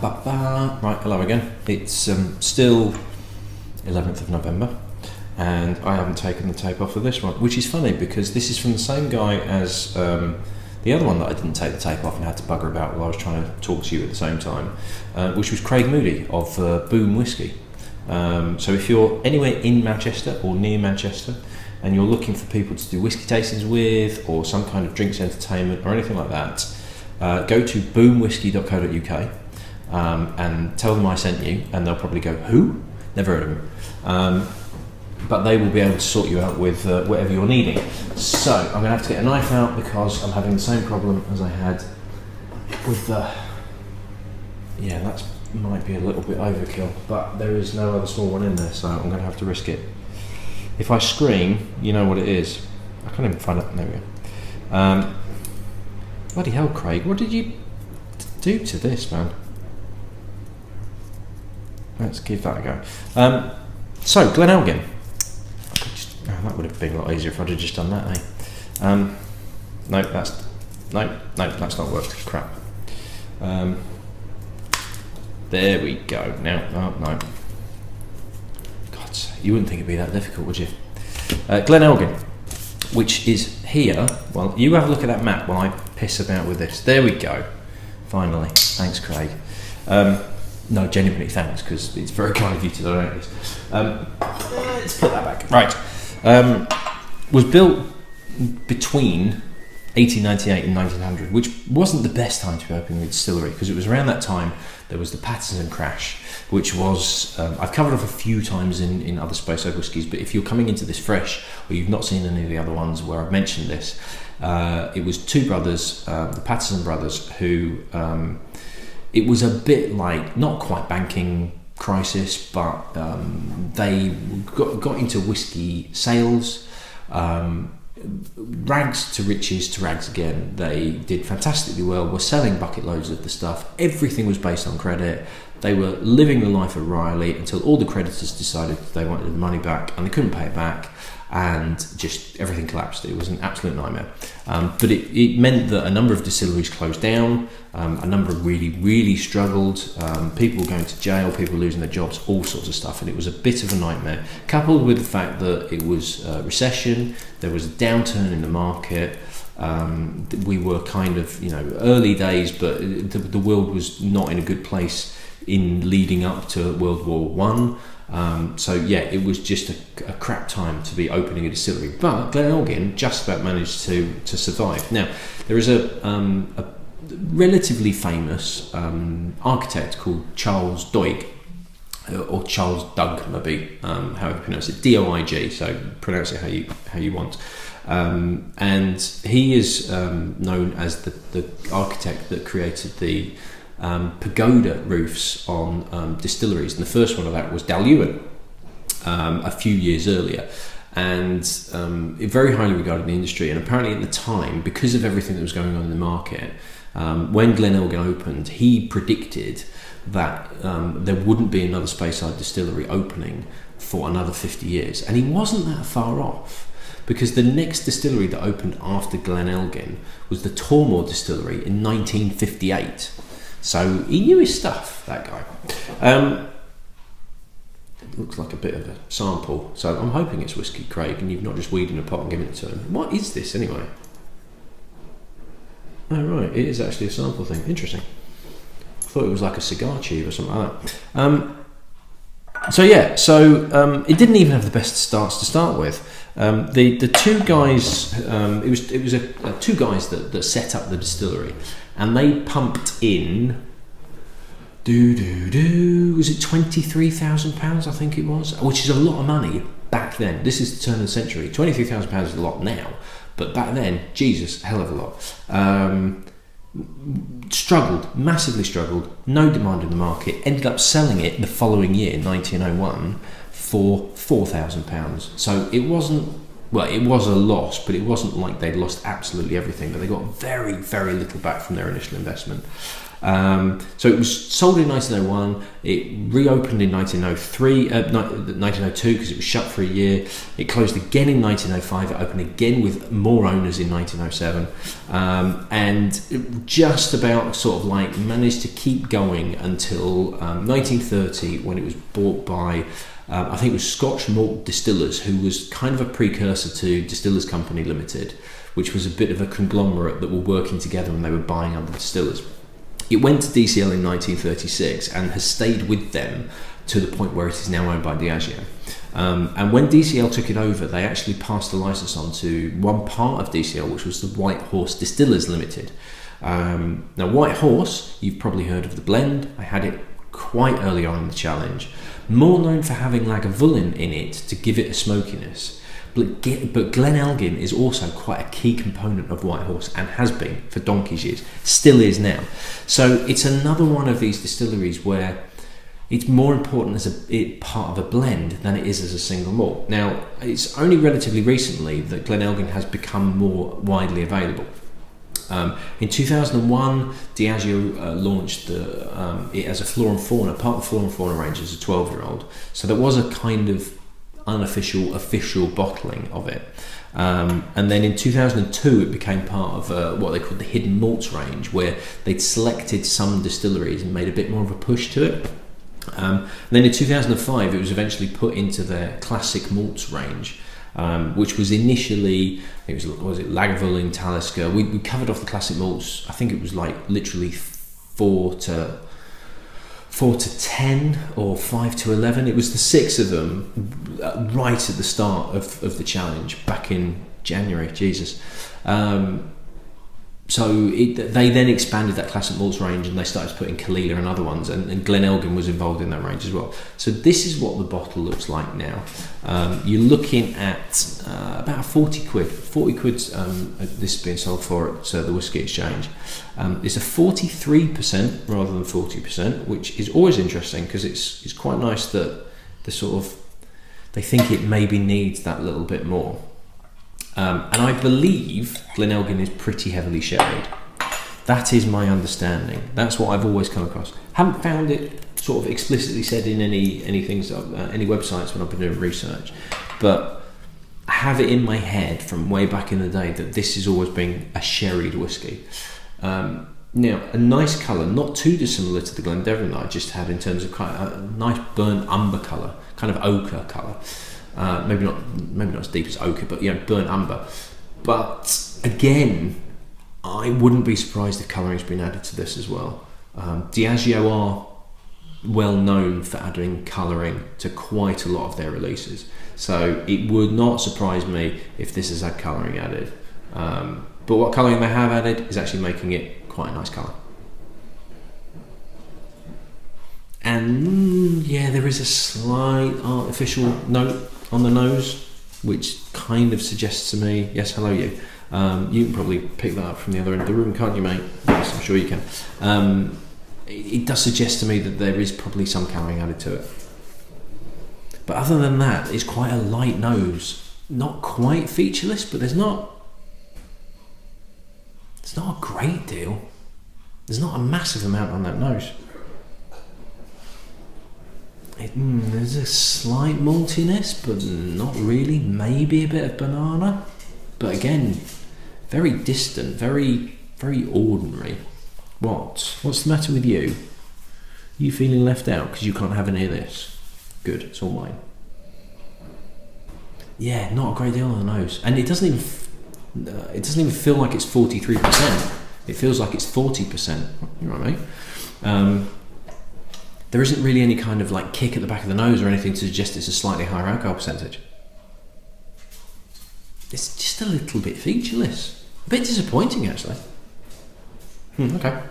Right, hello again. It's still 11th of November and I haven't taken the tape off of this one, which is funny because this is from the same guy as the other one that I didn't take the tape off and had to bugger about while I was trying to talk to you at the same time, which was Craig Moody of Boom Whisky. So if you're anywhere in Manchester or near Manchester and you're looking for people to do whisky tastings with or some kind of drinks entertainment or anything like that, go to boomwhisky.co.uk and tell them I sent you, and they'll probably go, who? Never heard of them. But they will be able to sort you out with whatever you're needing. So I'm going to have to get a knife out because I'm having the same problem as I had with the... Yeah, that might be a little bit overkill, but there is no other small one in there, so I'm going to have to risk it. If I scream, you know what it is. I can't even find it. There we go. Bloody hell, Craig, what did you do to this, man? Let's give that a go. So, Glen Elgin. That would have been a lot easier if I'd have just done that, eh? No, that's not worked. Crap. There we go. Now, oh, no. God, you wouldn't think it'd be that difficult, would you? Glen Elgin, which is here. Well, you have a look at that map while I piss about with this. There we go. Finally. Thanks, Craig. No, genuinely thanks, because it's very kind of you to donate this. Let's put that back. Right. Was built between 1898 and 1900, which wasn't the best time to be opening a distillery, because it was around that time there was the Patterson crash, which was, I've covered off a few times in other Speyside whiskies, but if you're coming into this fresh, or you've not seen any of the other ones where I've mentioned this, it was two brothers, the Patterson brothers, who... it was a bit like, not quite banking crisis, but they got into whiskey sales, rags to riches to rags again. They did fantastically well, were selling bucket loads of the stuff. Everything was based on credit. They were living the life of Riley until all the creditors decided they wanted the money back and they couldn't pay it back, and just everything collapsed. It was an absolute nightmare. But it meant that a number of distilleries closed down, a number really struggled, people were going to jail, people were losing their jobs, all sorts of stuff, and it was a bit of a nightmare, coupled with the fact that it was a recession, there was a downturn in the market. We were kind of, early days, but the world was not in a good place in leading up to World War One. So yeah, it was just a crap time to be opening a distillery. But Glen Elgin just about managed to survive. Now, there is a relatively famous architect called Charles Doig, or Charles Doug, maybe, however you pronounce it, Doig. So pronounce it how you want. And he is known as the architect that created the pagoda roofs on distilleries, and the first one of that was Dalhuan a few years earlier, and very highly regarded in the industry. And apparently at the time, because of everything that was going on in the market, when Glen Elgin opened, he predicted that there wouldn't be another Speyside distillery opening for another 50 years, and he wasn't that far off, because the next distillery that opened after Glen Elgin was the Tormore distillery in 1958. So he knew his stuff, that guy. It looks like a bit of a sample, so I'm hoping it's whiskey, Craig, and you've not just weeded in a pot and given it to him. What is this anyway? Oh right, it is actually a sample thing. Interesting. I thought it was like a cigar tube or something like that. So it didn't even have the best starts to start with. The two guys, it was two guys that set up the distillery, and they pumped in was it £23,000, I think it was, which is a lot of money back then. This is the turn of the century. £23,000 is a lot now, but back then, Jesus, a hell of a lot. Massively struggled, no demand in the market, ended up selling it the following year, 1901, for £4,000. So it wasn't, well, it was a loss, but it wasn't like they'd lost absolutely everything, but they got very little back from their initial investment. So it was sold in 1901. It reopened in 1902 because it was shut for a year. It closed again in 1905. It opened again with more owners in 1907, and it just about sort of like managed to keep going until 1930, when it was bought by I think it was Scotch Malt Distillers, who was kind of a precursor to Distillers Company Limited, which was a bit of a conglomerate that were working together and they were buying other distillers. It went to DCL in 1936 and has stayed with them to the point where it is now owned by Diageo. And when DCL took it over, they actually passed the license on to one part of DCL, which was the White Horse Distillers Limited. Now, White Horse, you've probably heard of the blend. I had it quite early on in the challenge. More known for having Lagavulin in it to give it a smokiness. But Glen Elgin is also quite a key component of White Horse and has been for donkey's years, still is now. So it's another one of these distilleries where it's more important as a part of a blend than it is as a single malt. Now, it's only relatively recently that Glen Elgin has become more widely available. In 2001, Diageo launched it as a Flora and Fauna, part of the Flora and Fauna range as a 12-year-old. So there was a kind of unofficial, official bottling of it. And then in 2002, it became part of what they called the Hidden Malts range, where they'd selected some distilleries and made a bit more of a push to it. And then in 2005, it was eventually put into their Classic Malts range, which was initially, was it Lagavulin, Talisker. We covered off the Classic Malts. I think it was like literally 4 to 10 or 5 to 11. It was the 6 of them right at the start of the challenge back in January. Jesus. So they then expanded that Classic Malts range and they started putting Kalila and other ones, and Glen Elgin was involved in that range as well. So this is what the bottle looks like now. You're looking at about 40 quid. 40 quid's this is being sold for at the Whisky Exchange. It's a 43% rather than 40%, which is always interesting because it's quite nice that they think it maybe needs that little bit more. And I believe Glen Elgin is pretty heavily sherried. That is my understanding. That's what I've always come across. Haven't found it sort of explicitly said in any things, any websites when I've been doing research, but I have it in my head from way back in the day that this has always been a sherried whiskey. Now, a nice colour, not too dissimilar to the Glendervin that I just had in terms of kind of a nice burnt umber colour, kind of ochre colour. Maybe not as deep as ochre, but burnt umber. But again, I wouldn't be surprised if colouring's been added to this as well. Diageo are well known for adding colouring to quite a lot of their releases, so it would not surprise me if this has had colouring added. But what colouring they have added is actually making it quite a nice colour. And there is a slight artificial note on the nose, which kind of suggests to me, yes, hello you. You can probably pick that up from the other end of the room, can't you, mate? Yes, I'm sure you can. It does suggest to me that there is probably some colouring added to it. But other than that, it's quite a light nose. Not quite featureless, but there's not a great deal. There's not a massive amount on that nose. There's a slight maltiness, but not really. Maybe a bit of banana, but again, very distant, very, very ordinary. What's the matter with you? You feeling left out because you can't have any of this? Good, it's all mine. Yeah, not a great deal on the nose, and it doesn't even feel like it's 43%. It feels like it's 40%. You know what I mean? There isn't really any kind of kick at the back of the nose or anything to suggest it's a slightly higher alcohol percentage. It's just a little bit featureless. A bit disappointing, actually. Okay.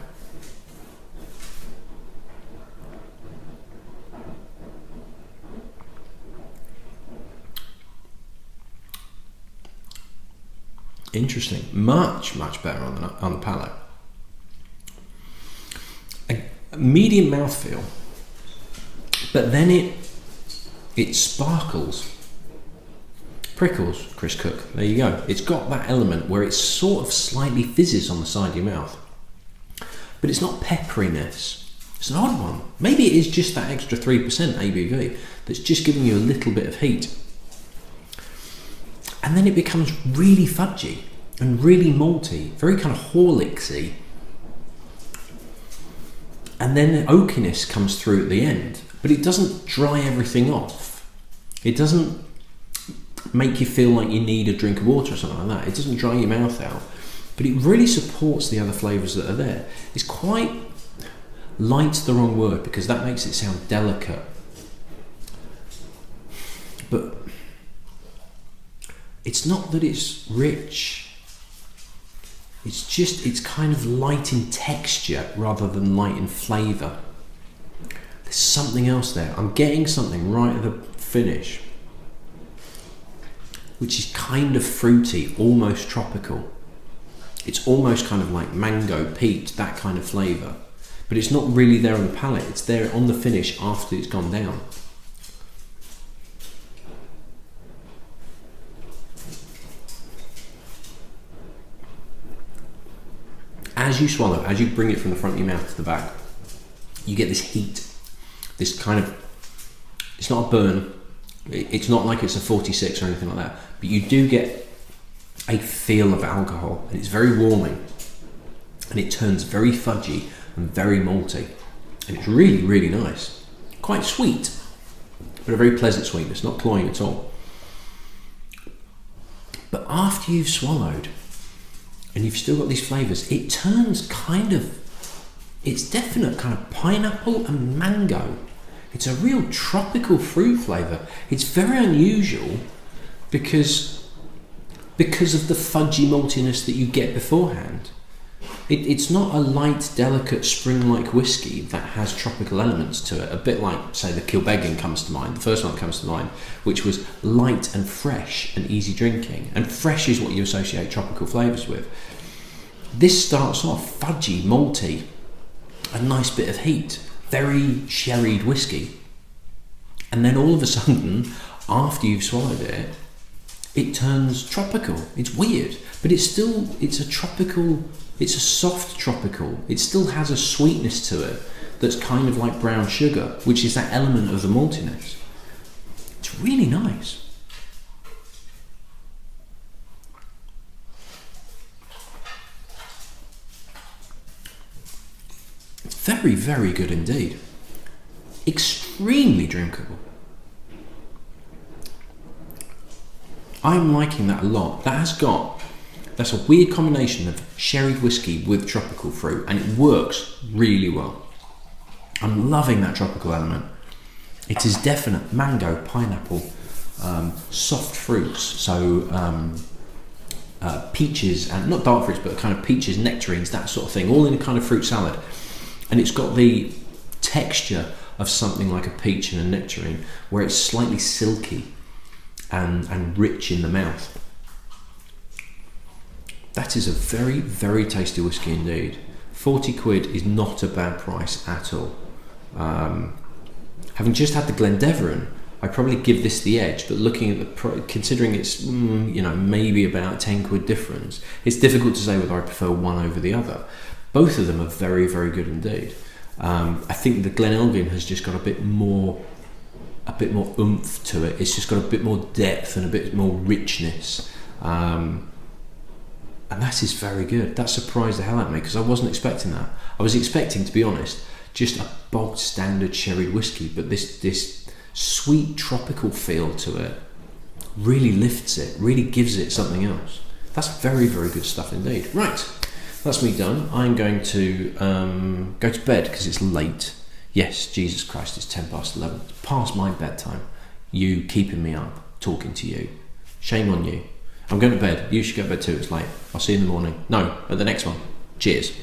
Interesting. Much better on the palate. A medium mouthfeel. But then it sparkles, prickles, Chris Cook. There you go. It's got that element where it sort of slightly fizzes on the side of your mouth. but it's not pepperiness. It's an odd one. Maybe it is just that extra 3% ABV that's just giving you a little bit of heat. And then it becomes really fudgy and really malty, very kind of Horlicksy. And then the oakiness comes through at the end, but it doesn't dry everything off. It doesn't make you feel like you need a drink of water or something like that. It doesn't dry your mouth out, but it really supports the other flavours that are there. It's quite, light's the wrong word because that makes it sound delicate, but it's not that it's rich. It's kind of light in texture rather than light in flavour. There's something else there. I'm getting something right at the finish, which is kind of fruity, almost tropical. It's almost kind of like mango, peach, that kind of flavour. But it's not really there on the palate, it's there on the finish after it's gone down. As you swallow, as you bring it from the front of your mouth to the back, you get this heat, this kind of, it's not a burn, it's not like it's a 46 or anything like that, but you do get a feel of alcohol, and it's very warming, and it turns very fudgy and very malty, and it's really, really nice. Quite sweet, but a very pleasant sweetness, not cloying at all. But after you've swallowed, and you've still got these flavours, it turns kind of, it's definite kind of pineapple and mango. It's a real tropical fruit flavour. It's very unusual because of the fudgy maltiness that you get beforehand. It's not a light, delicate, spring-like whiskey that has tropical elements to it, a bit like, say, the Kilbeggan comes to mind, the first one that comes to mind, which was light and fresh and easy drinking. And fresh is what you associate tropical flavours with. This starts off fudgy, malty, a nice bit of heat, very sherried whiskey. And then all of a sudden, after you've swallowed it, it turns tropical. It's weird, but it's a tropical, it's a soft tropical. It still has a sweetness to it that's kind of like brown sugar, which is that element of the maltiness. It's really nice. It's very, very good indeed. Extremely drinkable. I'm liking that a lot. That's a weird combination of sherried whiskey with tropical fruit, and it works really well. I'm loving that tropical element. It is definite mango, pineapple, soft fruits, so peaches, and not dark fruits, but kind of peaches, nectarines, that sort of thing, all in a kind of fruit salad. And it's got the texture of something like a peach and a nectarine, where it's slightly silky and rich in the mouth. That is a very, very tasty whiskey indeed. 40 quid is not a bad price at all. Having just had the Glendeveron, I probably give this the edge, but looking at considering it's maybe about 10 quid difference, it's difficult to say whether I prefer one over the other. Both of them are very, very good indeed. I think the Glen Elgin has just got a bit more oomph to it. It's just got a bit more depth and a bit more richness, and that is very good. That surprised the hell out of me because I wasn't expecting that. I was expecting, to be honest, just a bog standard sherried whiskey, but this sweet tropical feel to it really lifts it, really gives it something else. That's very, very good stuff indeed. Right, that's me done. I'm going to go to bed because it's late. Yes, Jesus Christ, it's 11:10. It's past my bedtime. You keeping me up, talking to you. Shame on you. I'm going to bed. You should go to bed too, it's late. I'll see you in the morning. No, at the next one. Cheers.